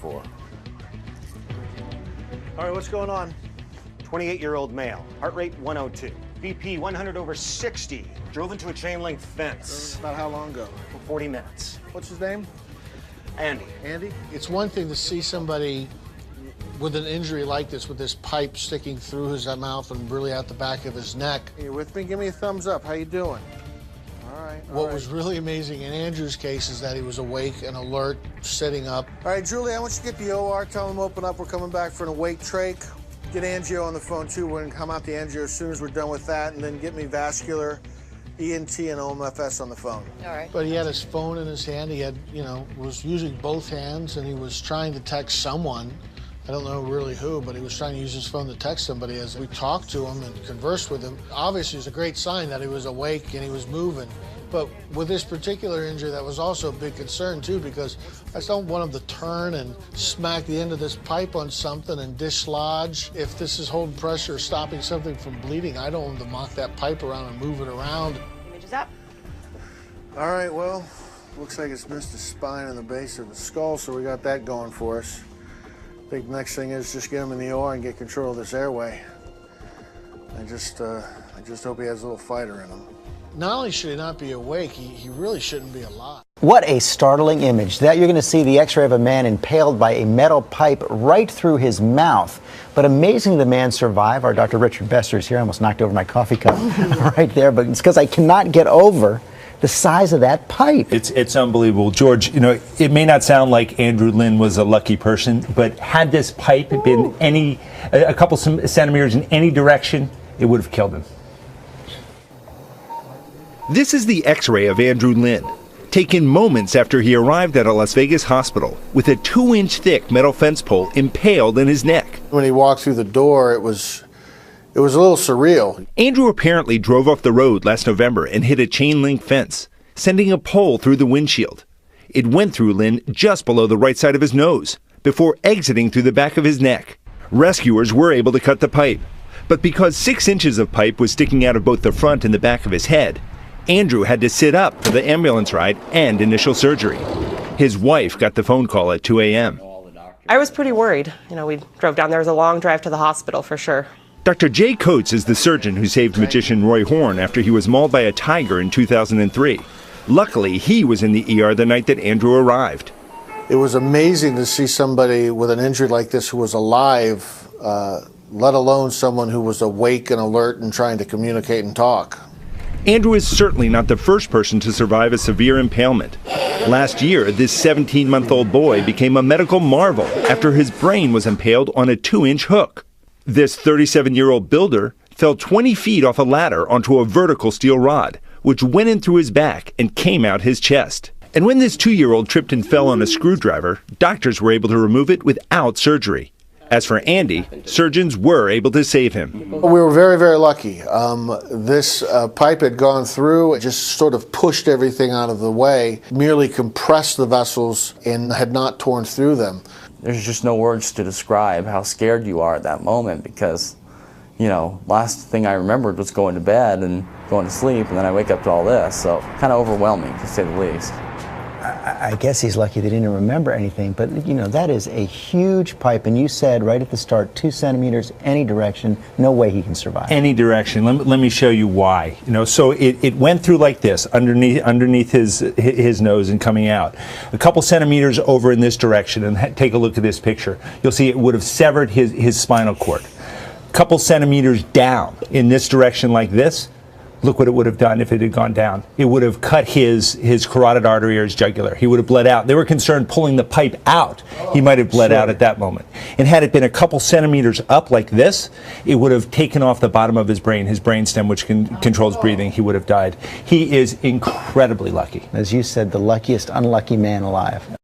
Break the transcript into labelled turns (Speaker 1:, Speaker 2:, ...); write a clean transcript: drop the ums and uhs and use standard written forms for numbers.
Speaker 1: for. All right, what's going on?
Speaker 2: 28-year-old male, heart rate 102, BP 100/60, drove into a chain link fence.
Speaker 1: About how long ago?
Speaker 2: 40 minutes.
Speaker 1: What's his name?
Speaker 2: Andy.
Speaker 1: Andy?
Speaker 3: It's one thing to see somebody with an injury like this, with this pipe sticking through his mouth and really out the back of his neck.
Speaker 1: You with me? Give me a thumbs up. How you doing? All right.
Speaker 3: What was really amazing in Andrew's case is that he was awake and alert, sitting up.
Speaker 1: All right, Julie, I want you to get the OR. Tell them open up. We're coming back for an awake trach. Get angio on the phone, too. We're going to come out the angio as soon as we're done with that, and then get me vascular, ENT, and OMFS on the phone.
Speaker 4: All right.
Speaker 3: But he had his phone in his hand. He had, was using both hands, and he was trying to text someone. I don't know really who, but he was trying to use his phone to text somebody as we talked to him and conversed with him. Obviously, it's a great sign that he was awake and he was moving. But with this particular injury, that was also a big concern, too, because I don't want him to turn and smack the end of this pipe on something and dislodge. If this is holding pressure or stopping something from bleeding, I don't want him to mock that pipe around and move it around.
Speaker 4: Images up.
Speaker 1: All right, well, looks like it's missed the spine and the base of the skull, so we got that going for us. I think the next thing is just get him in the OR and get control of this airway. I just hope he has a little fighter in him.
Speaker 3: Not only should he not be awake, he really shouldn't be alive.
Speaker 5: What a startling image. That you're going to see the x-ray of a man impaled by a metal pipe right through his mouth. But amazing the man survived. Our Dr. Richard Besser is here. I almost knocked over my coffee cup right there, but it's because I cannot get over the size of that pipe.
Speaker 6: It's unbelievable. George, it may not sound like Andrew Lynn was a lucky person, but had this pipe been a couple centimeters in any direction, it would have killed him.
Speaker 7: This is the x-ray of Andrew Lynn, taken moments after he arrived at a Las Vegas hospital with a 2-inch thick metal fence pole impaled in his neck.
Speaker 1: When he walked through the door, it was a little surreal.
Speaker 7: Andrew apparently drove off the road last November and hit a chain link fence, sending a pole through the windshield. It went through Lynn just below the right side of his nose, before exiting through the back of his neck. Rescuers were able to cut the pipe, but because 6 inches of pipe was sticking out of both the front and the back of his head, Andrew had to sit up for the ambulance ride and initial surgery. His wife got the phone call at 2 a.m.
Speaker 4: I was pretty worried. We drove down. There was a long drive to the hospital for sure.
Speaker 7: Dr. Jay Coates is the surgeon who saved magician Roy Horn after he was mauled by a tiger in 2003. Luckily, he was in the ER the night that Andrew arrived.
Speaker 1: It was amazing to see somebody with an injury like this who was alive, let alone someone who was awake and alert and trying to communicate and talk.
Speaker 7: Andrew is certainly not the first person to survive a severe impalement. Last year, this 17-month-old boy became a medical marvel after his brain was impaled on a 2-inch hook. This 37-year-old builder fell 20 feet off a ladder onto a vertical steel rod, which went in through his back and came out his chest. And when this 2-year-old tripped and fell on a screwdriver, doctors were able to remove it without surgery. As for Andy, surgeons were able to save him.
Speaker 1: We were very, very lucky. This pipe had gone through, it just sort of pushed everything out of the way, merely compressed the vessels and had not torn through them.
Speaker 8: There's just no words to describe how scared you are at that moment because, last thing I remembered was going to bed and going to sleep, and then I wake up to all this, so kind of overwhelming, to say the least.
Speaker 5: I guess he's lucky they didn't remember anything, but that is a huge pipe, and you said right at the start, 2 centimeters, any direction, no way he can survive.
Speaker 6: Any direction. Let me show you why. So it went through like this, underneath his nose and coming out. A couple centimeters over in this direction, and take a look at this picture. You'll see it would have severed his spinal cord. A couple centimeters down in this direction like this, look what it would have done if it had gone down. It would have cut his carotid artery or his jugular. He would have bled out. They were concerned pulling the pipe out. He might have bled out at that moment. And had it been a couple centimeters up like this, it would have taken off the bottom of his brainstem, which controls breathing. He would have died. He is incredibly lucky.
Speaker 5: As you said, the luckiest unlucky man alive.